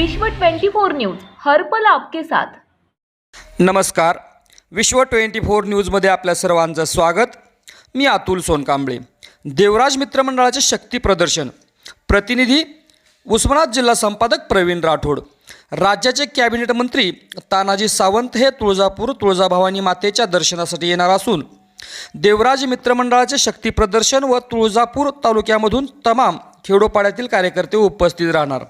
विश्व 24 न्यूज हर पल आपके साथ। नमस्कार, विश्व 24 न्यूजमध्ये आपल्या सर्वांचं स्वागत। मी अतुल सोनकांबळे। देवराज मित्रमंडळाचे शक्ती प्रदर्शन, प्रतिनिधी उस्मानाबाद जिल्हा संपादक प्रवीण राठोड। राज्याचे कॅबिनेट मंत्री तानाजी सावंत हे तुळजापूर तुळजाभवानी मातेच्या दर्शनासाठी येणार असून देवराज मित्रमंडळाचे शक्ती प्रदर्शन व तुळजापूर तालुक्यामधून तमाम खेडोपाड्यातील कार्यकर्ते उपस्थित राहणार।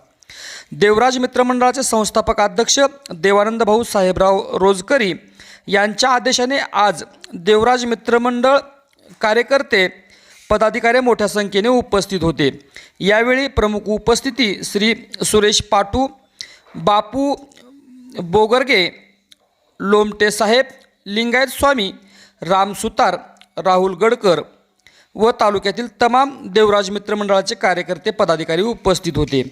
देवराज मित्रमंडळाचे संस्थापक अध्यक्ष देवानंद भाऊ साहेबराव रोजकरी यांच्या आदेशाने आज देवराज मित्रमंडळ कार्यकर्ते पदाधिकारी मोठ्या संख्येने उपस्थित होते। यावेळी प्रमुख उपस्थिती श्री सुरेश पाटू, बापू बोगरगे, लोमटे साहेब, लिंगायत स्वामी, राम सुतार, राहुल गडकर व तालुक्यातील तमाम देवराज मित्रमंडळाचे कार्यकर्ते पदाधिकारी उपस्थित होते।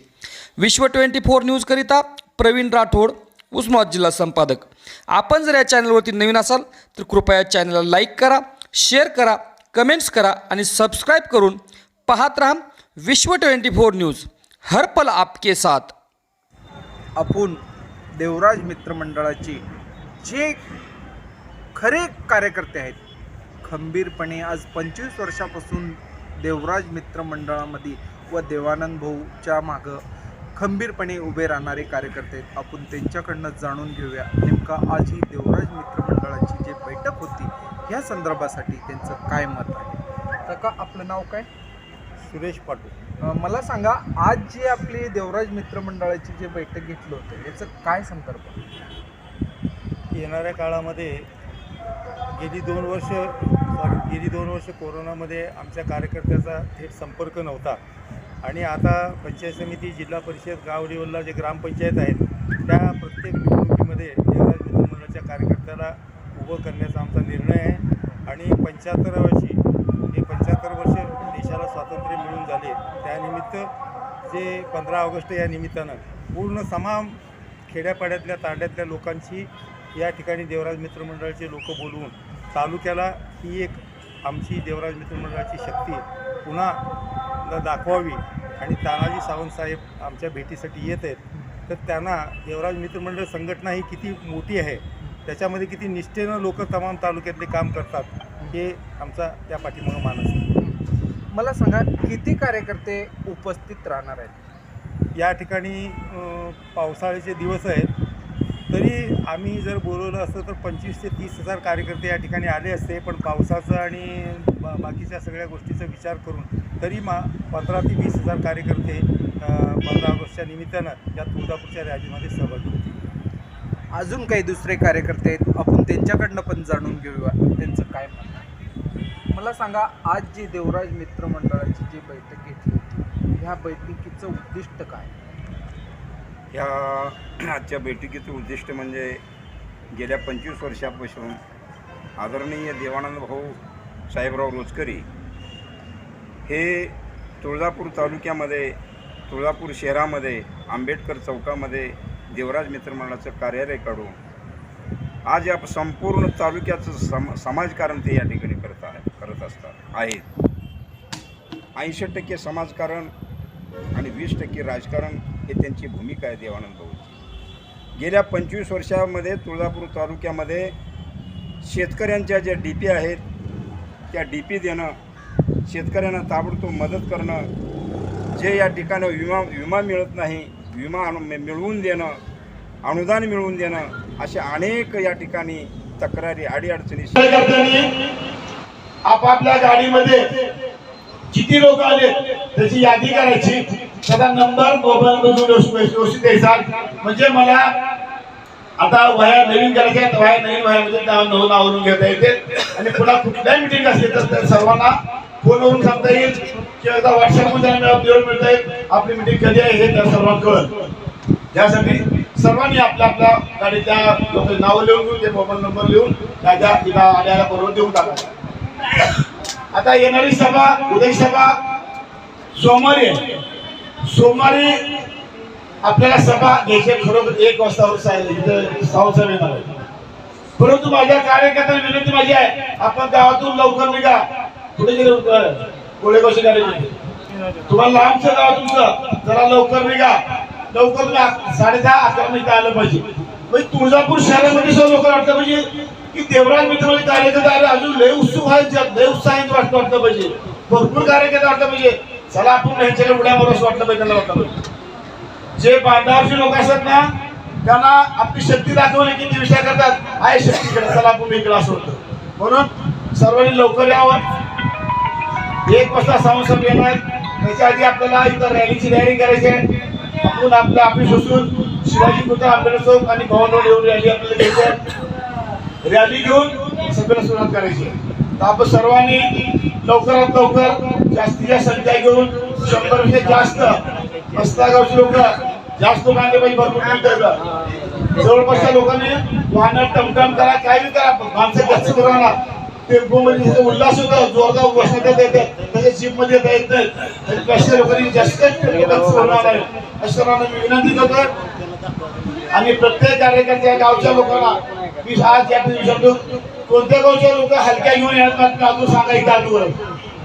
विश्व 24 न्यूजकरिता प्रवीण राठोड, उस्मानाबाद जिल्हा संपादक। आपण जर या चॅनलवरती नवीन असाल तर कृपया चॅनलला लाईक करा, शेअर करा, कमेंट्स करा आणि सबस्क्राईब करून पाहत राहा विश्व 24 न्यूज हर पल आपके साथ। आपण देवराज मित्रमंडळाचे जे खरे कार्यकर्ते आहेत, खंबीरपणे आज 25 वर्षापासून देवराज मित्रमंडळामध्ये व देवानंद भाऊच्या मागं खंबीरपणे उभे राहणारे कार्यकर्ते आहेत। आपण त्यांच्याकडनं जाणून घेऊया नेमका आज ही देवराज मित्रमंडळाची जी बैठक होती ह्या संदर्भासाठी त्यांचं काय मत आहे। काका, आपलं नाव काय? सुरेश पाटू। मला सांगा, आज जी आपली देवराज मित्रमंडळाची जी बैठक घेतलं होतं याचं काय संदर्भ? येणाऱ्या काळामध्ये गेली दोन वर्ष कोरोनामध्ये आमच्या कार्यकर्त्याचा थेट संपर्क नव्हता आणि आता पंचायत समिती, जिल्हा परिषद, गाव लेवलला जे ग्रामपंचायत आहेत त्या प्रत्येक निवडणुकीमध्ये देवराज मित्रमंडळाच्या कार्यकर्त्याला उभं करण्याचा आमचा निर्णय आहे। आणि 75 वर्ष देशाला स्वातंत्र्य मिळून झाले, त्यानिमित्त जे 15 ऑगस्ट या निमित्तानं पूर्ण तमाम खेड्यापाड्यातल्या तांड्यातल्या लोकांची या ठिकाणी देवराज मित्रमंडळाचे लोक बोलवून तालुक्याला ही एक आमची देवराज मित्रमंडळाची शक्ती पुन्हा दाखवावी आणि तानाजी सावंत साहेब आमच्या भेटीसाठी येत आहेत, तर त्यांना देवराज मित्रमंडळ संघटना ही किती मोठी आहे, त्याच्यामध्ये किती निष्ठेनं लोक तमाम तालुक्यातले काम करतात, हे आमचा त्या पाठीमागं मानस आहे। मला सांगा, किती कार्यकर्ते उपस्थित राहणार आहेत? या ठिकाणी पावसाळ्याचे दिवस आहेत, तरी आम्ही जर बोलवलं असतं तर 25 ते 30 हजार कार्यकर्ते या ठिकाणी आले असते, पण पावसाचं आणि बाकीच्या सगळ्या गोष्टीचा विचार करून तरी 15 ते 20 हजार कार्यकर्ते 15 ऑगस्टच्या निमित्तानं या तुळजापूरच्या रॅलीमध्ये सहभागी होते। अजून काही दुसरे कार्यकर्ते आहेत, आपण त्यांच्याकडनं पण जाणून घेऊया त्यांचं काय म्हणणं आहे। मला सांगा, आज जी देवराज मित्रमंडळाची जी बैठक घेतली होती ह्या बैठकीचं उद्दिष्ट काय? या आजच्या बैठकीचं उद्दिष्ट म्हणजे गेल्या 25 वर्षापासून आदरणीय देवानंद भाऊ साहेबराव रोजकरी हे तुळजापूर तालुक्यामध्ये, तुळजापूर शहरामध्ये आंबेडकर चौकामध्ये देवराज मित्रमंडळाचं कार्यालय काढून आज या संपूर्ण तालुक्याचं समाजकारण ते या ठिकाणी करत आहेत। 80% समाजकारण आणि 20% राजकारण हे त्यांची भूमिका आहे देवानंद भाऊची। गेल्या 25 वर्षामध्ये तुळजापूर तालुक्यामध्ये शेतकऱ्यांच्या ज्या DP आहेत त्या DP देणं, शेतकऱ्यांना ताबडतोब मदत करणं, जे या ठिकाणी विमा मिळत नाही विमा मिळवून देणं, अनुदान मिळवून देणं, अशा अनेक या ठिकाणी तक्रारी, अडीअडचणी आपापल्या गाडीमध्ये किती लोक आले त्याची यादी करायची, त्याचा नंबर मोबाईलमधून व्यवस्थित द्यायचा। म्हणजे मला आता वह्या नवीन करायच्या आहेत, नवीन वह्यामध्ये नवीन आवरून घेता येते आणि पुन्हा कुठल्याही मिटिंग असेल तर सर्वांना फोनवरून सांगता येईल किंवा एकदा व्हॉट्सअपमध्ये मिळता येईल आपली मिटिंग कधी आहे हे त्या सर्वांना कळेल। त्यासाठी सर्वांनी आपल्या आपल्या गाडीच्या नावं लिहून घेऊन, ते मोबाईल नंबर लिहून त्याच्या तिला आल्याला बरोबर देऊन टाकायचं। आता येणारी सभा, उद्या सभा सोमवारी आपल्याला सभा घ्यायची खरोखर 1 वाजता इथं सावसाहेब येणार आहे, परंतु माझ्या कार्यकर्त्यांना विनंती माझी आहे, आपण गावातून लवकर निघा। कुठे गेले गोळेगावची गाडी तुम्हाला लांबचं गाव तुमचं, जरा लवकर निघा। लवकर तुम्ही 10:30-11 इथं आलं पाहिजे. म्हणजे तुळजापूर शहरामध्ये सर्व लोक वाटतं पाहिजे की देवराज मित्र कार्यकर्ते अजून लय उत्सुक आहेत, लय उत्साहित वाटलं पाहिजे. भरपूर कार्यकर्ते वाटलं पाहिजे चला आपण ह्यांच्याकडे उड्या मारू वाटलं पाहिजे. त्यांना वाटलं पाहिजे जे बांधावरचे लोक असतात ना त्यांना आपली शक्ती दाखवली की ते विचार करतात आहे शक्तीकडे चला आपण इकडे असं होतं. म्हणून सर्वांनी लवकर यावं. 1 वाजता सावंतसाहेब येणार. त्याच्या आधी आपल्याला इथं रॅलीची तयारी करायची आहे. आपण आपलं ऑफिस बसून शिवाजी पुतळा आंबेडकर चौक आणि भवनवर येऊन रॅली आपल्याला घ्यायची आहे. रॅली घेऊन सभेला सुरुवात करायची आहे. तर आपण सर्वांनी लवकरात लवकर जास्तीत जास्त संख्या घेऊन 100 जास्त मस्तागावची लोक जास्त लोक आणले पाहिजे. भरपूर जवळपासच्या लोकांनी वाहन टमटम करा काय बी करा माणसं जास्त करा. टेम्पो मध्ये उल्हास होता जोरदार घोषणा येतात तसे जीप मध्ये येता येत नाही. कशा लोकांनी जास्त अशा मी विनंती करतो. आणि प्रत्येक कार्यकर्त्या गावच्या लोकांना मी आज या सांगतो कोणत्या गावच्या लोक हलक्या घेऊन येतात अजून सांगा इथं अजून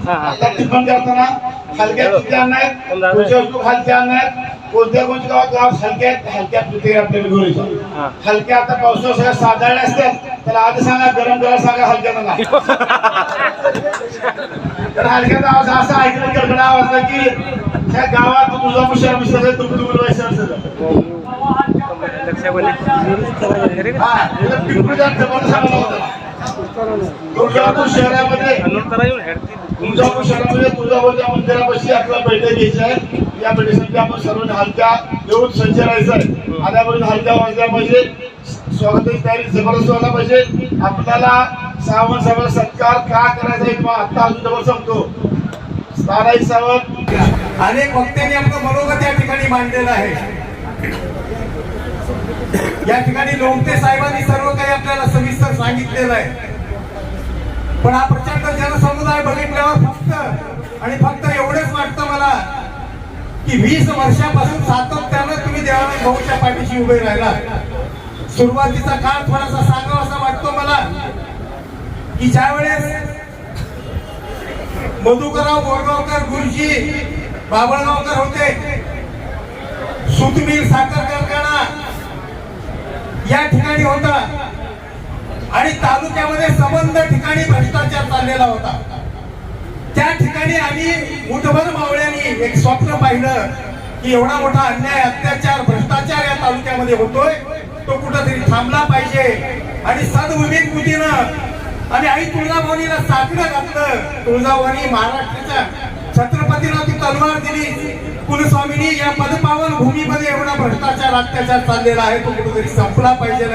आता टिप्पण करताना हलक्या किती आणणार लोक हलक्या आणणार कोणत्या कोणत्या गावात गाव हलक्या प्रत्येक आपल्याला घेऊन येतात. हलक्या आता पावसाळ्यात सगळ्या साधारण असतात त्याला आधी सांगा गरम करायला सांगा हलक्याला तर हलक्याचा आवाज असा ऐकलं कडकडा आवाज की त्या गावात तुळजापूर शहर सगळं तुमचं सगळं तुळजापूर शहरामध्ये तुळजापूरच्या मंदिरापाशी आपल्याला बैठक घ्यायची आहे. या बैठकीसाठी आपण सर्वांनी हलक्या येऊन सज्ज राहायचं आहे. आल्यापर्यंत हलक्या वाजल्या पाहिजे. स्वागताची तयारी जबरदस्त व्हायला पाहिजे. आपल्याला सावंत साहेबांचा सत्कार का करायचा आहे किंवा आता अजून जवळ सांगतो स्थानिक सावंत अनेक वक्त्यांनी आपलं मनोगत या ठिकाणी मांडलेलं आहे. या ठिकाणी लोमटे साहेबांनी सर्व काही आपल्याला सविस्तर सांगितलेलं आहे. पण हा प्रचंड जनसमुदाय बघितल्यावर फक्त एवढेच वाटतं मला की 20 वर्षापासून सातत्यानं तुम्ही देवानंद भाऊच्या पाठीशी उभे राहिला. सुरुवातीचा काळ थोडासा सांगावा असा वाटतो मला की ज्यावेळेस मधुकरराव बोरगावकर गुरुजी बाबळगावकर होते, सुतमिल साखर कारखाना या ठिकाणी होता आणि तालुक्यामध्ये संबंध ठिकाणी भ्रष्टाचार चाललेला होता. त्या ठिकाणी आम्ही मुठभर मावळ्यांनी एक स्वप्न पाहिलं की एवढा मोठा अन्याय अत्याचार भ्रष्टाचार या तालुक्यामध्ये होतोय तो कुठंतरी थांबला पाहिजे. आणि सद्भूमीत बुद्धीनं आणि आई तुळजाभवानीला साकडं घातलं. तुळजाभवानी महाराष्ट्राच्या छत्रपतीला ती तलवार दिली. कुलस्वामिनी या पदपावन भूमीमध्ये एवढा भ्रष्टाचार अत्याचार चाललेला आहे तो कुठेतरी संपला पाहिजे.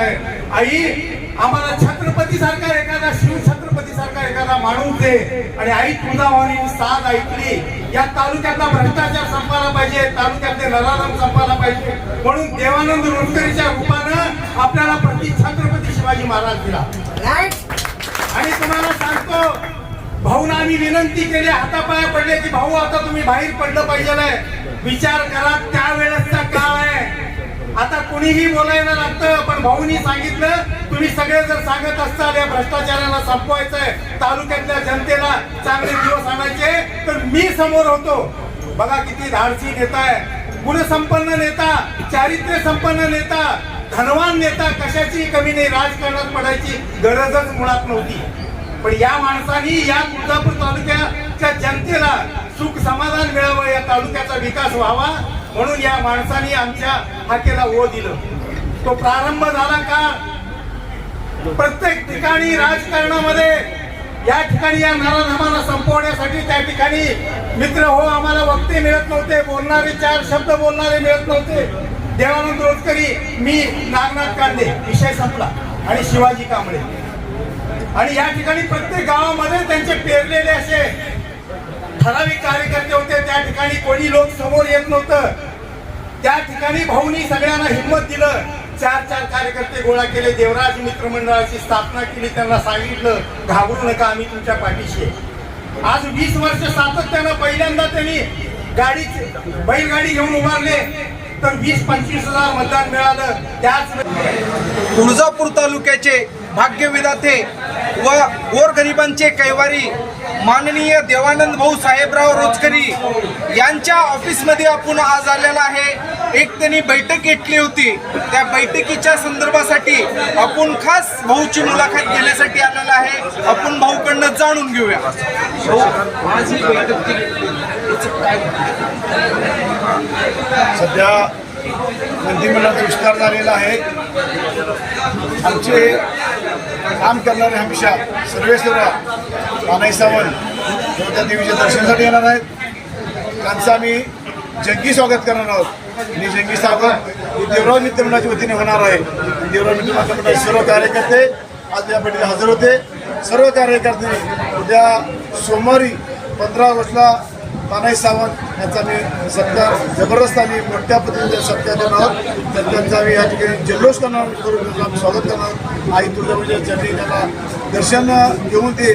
आई आम्हाला छत्रपती सारखा एखादा शिव छत्रपती सारखा एखादा माणूस दे. आणि आई तुळजाभवानीने साथ ऐकली. या तालुक्यातला भ्रष्टाचार संपायला पाहिजे, तालुक्यातले नराधम संपायला पाहिजे. म्हणून देवानंद रोजकरीच्या रूपानं आपल्याला प्रति छत्रपती शिवाजी महाराज दिला. आणि तुम्हाला सांगतो भाऊना आम्ही विनंती केली, हातापाया पडले की भाऊ आता तुम्ही बाहेर पडलं पाहिजे. विचार करा त्यावेळेसचा काळ आहे. आता कुणीही बोलायला लागतं पण भाऊनी सांगितलं तुम्ही सगळे जर सांगत असताल या भ्रष्टाचाराला संपवायचंय, तालुक्यातल्या जनतेला चांगले दिवस आणायचे तर मी समोर होतो. बघा किती धाडसी नेता आहे, गुणसंपन्न नेता, चारित्र्य संपन्न नेता, धनवान नेता. कशाची कमी नाही, राजकारणात पडायची गरजच मुळात नव्हती. पण या माणसांनी या तुळजापूर तालुक्याच्या जनतेला सुख समाधान मिळावं, या तालुक्याचा विकास व्हावा म्हणून या माणसांनी आमच्या हाकेला ओ दिलं. तो प्रारंभ झाला का प्रत्येक ठिकाणी राजकारणामध्ये या ठिकाणी या नराधमाला संपवण्यासाठी त्या ठिकाणी मित्र हो आम्हाला वक्ते मिळत नव्हते, बोलणारे 4 शब्द बोलणारे मिळत नव्हते. देवानंद रोजकरी, मी, नागनाथ कांदे, विषय संपला. आणि शिवाजी कांबळे. आणि या ठिकाणी प्रत्येक गावामध्ये त्यांचे पेरलेले असे ठराविक कार्यकर्ते होते. त्या ठिकाणी कोणी लोक समोर येत नव्हतं. त्या ठिकाणी भाऊनी सगळ्यांना हिंमत दिलं. 4 कार्यकर्ते गोळा केले, देवराज मित्र मंडळाची स्थापना केली. त्यांना सांगितलं घाबरू नका, आम्ही तुमच्या पाठीशी आहे. आज 20 वर्ष सातत्यानं पहिल्यांदा त्यांनी बैलगाडी घेऊन उभारले तर 20-25 हजार मतदान मिळालं. त्याच तुळजापूर तालुक्याचे भाग्यविधाते व गोरगरिबांचे कैवारी माननीय देवानंद भाऊ साहेबराव रोचकरी यांच्या ऑफिसमध्ये आपण आज आलेला आहे. एक त्यांनी बैठक घेतली होती. त्या बैठकीच्या संदर्भासाठी आपण खास भाऊची मुलाखत घेण्यासाठी आलेला आहे. आपण भाऊकडनं जाणून घेऊया. आज ही बैठक सध्या मंत्रिमंडळाचा विस्तार झालेला आहे. आमचे काम करणारे हमेशा सर्वेसर्वा मानाई सावंत त्या देवीच्या दर्शनासाठी येणार आहेत. त्यांचं आम्ही जंगी स्वागत करणार आहोत. आणि जंगी स्वागत हे देवराज मित्रमंडळाच्या वतीने होणार आहे. देवराज मित्रमंडळाचे सर्व कार्यकर्ते आज या बैठकीत हजर होते. सर्व कार्यकर्ते उद्या सोमवारी 15 ऑगस्टला मानाई सावंत यांचा आम्ही सत्कार जबरदस्त आणि मोठ्या पद्धतीने सत्कार करणार आहोत. तर त्यांचा आम्ही या ठिकाणी जल्लोष करणार करून आम्ही स्वागत करणार. आई तुळजाभवानीच्या चरणी त्यांना दर्शन घेऊन ते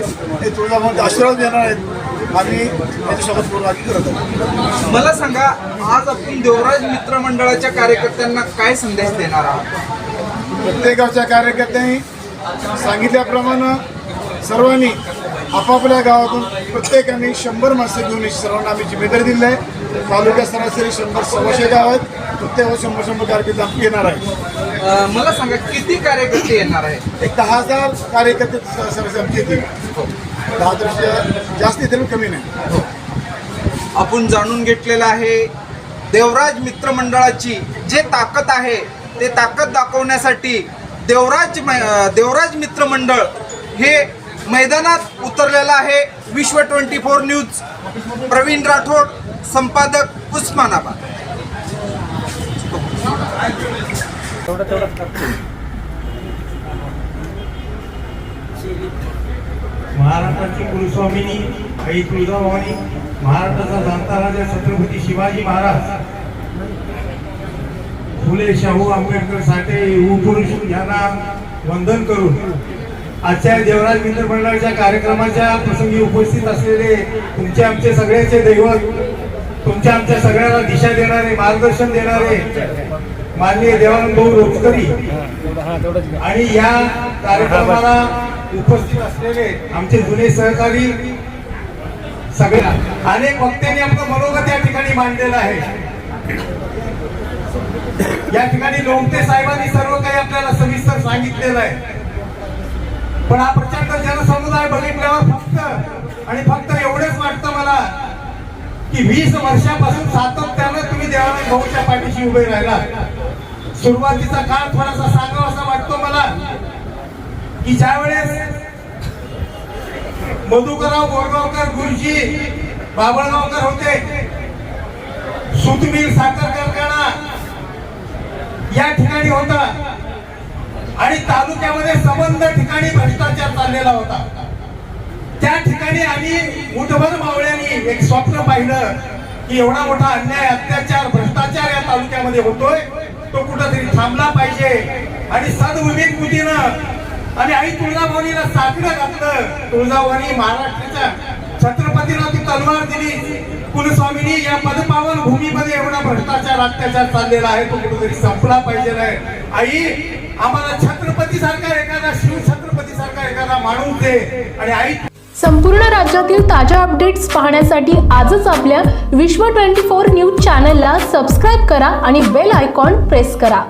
तुळजाभवानीचा आशीर्वाद देणार आहेत. आम्ही याचं स्वागत करून आधी करत आहोत. मला सांगा, आज आपण देवराज मित्र मंडळाच्या कार्यकर्त्यांना काय संदेश देणार आहात? प्रत्येक गावच्या कार्यकर्त्यांनी सांगितल्याप्रमाणे सर्वांनी आपापल्या गावातून प्रत्येकाने 100 माणसं घेऊन सर्वांना आम्ही जिम्मेदारी दिली आहे. तालुक्यात सरासरी 100-125 गाव आहेत. प्रत्येक 100 कार्यकर्ते आम्ही येणार आहे. मला सांगा, किती कार्यकर्ते येणार आहेत? एक 10,000 कार्यकर्ते सरासरी आमचे येतील. 10,000 जास्त येतील, कमी नाही. आपण जाणून घेतलेलं आहे देवराज मित्र मंडळाची जे ताकद आहे ते ताकद दाखवण्यासाठी देवराज मित्र मंडळ हे मैदानात उतरलेला आहे. विश्व 24 न्यूज प्रवीण राठोड, संपादक उस्मानाबाद. महाराष्ट्राची कुलस्वामिनी आई तुळजाभवानी, महाराष्ट्राचा जाणता राजा छत्रपती शिवाजी महाराज, फुले शाहू आंबेडकर साठे पुरुष यांना वंदन करून आजच्या देवराज मित्र मंडळाच्या कार्यक्रमाच्या प्रसंगी उपस्थित असलेले तुमचे आमचे सगळ्यांचे दैवत, तुमच्या आमच्या सगळ्यांना दिशा देणारे, मार्गदर्शन देणारे माननीय देवानंद भाऊ रोचकरी आणि या कार्यक्रमाला उपस्थित असलेले आमचे जुने सहकारी सगळ्या अनेक वक्त्यांनी आपलं मनोगत या ठिकाणी मांडलेलं आहे. या ठिकाणी लोमटे साहेबांनी सर्व काही आपल्याला सविस्तर सांगितलेलं आहे. पण हा प्रचंड जनसमुदाय बघितल्यावर फक्त एवढेच वाटतं मला की 20 वर्षापासून सातत्यानं तुम्ही देवानंद भाऊच्या पाठीशी उभे राहिला. सुरुवातीचा काळ थोडासा सांगावा असा वाटतो मला की ज्यावेळेस मधुकरराव बोरगावकर गुरुजी बाबळगावकर होते, सुतमिल साखर कारखाना या ठिकाणी होता आणि तालुक्यामध्ये संबंध ठिकाणी भ्रष्टाचार चाललेला होता. त्या ठिकाणी आम्ही मुठभर मावळ्यांनी एक स्वप्न पाहिलं की एवढा मोठा अन्याय, अत्याचार, भ्रष्टाचार या तालुक्यामध्ये होतोय, तो कुठंतरी थांबला पाहिजे. आणि सद्विवेक बुद्धीनं आणि आई तुळजाभवानीला साकडं घातलं. तुळजाभवानी महाराष्ट्राच्या छत्रपतीला ती तलवार दिली. कुलस्वामिनी, या पदपावन भूमीमध्ये एवढा भ्रष्टाचार, अत्याचार चाललेला आहे, तो कुठेतरी संपला पाहिजे. आई, आम्हाला छत्रपती सारखा एखादा, शिव छत्रपती सारखा एखादा माणूस दे. आणि आई, संपूर्ण राज्यातील ताज्या अपडेट्स पाहण्यासाठी आजच आपल्या विश्व 24 न्यूज चॅनलला सबस्क्राईब करा आणि बेल आयकॉन प्रेस करा.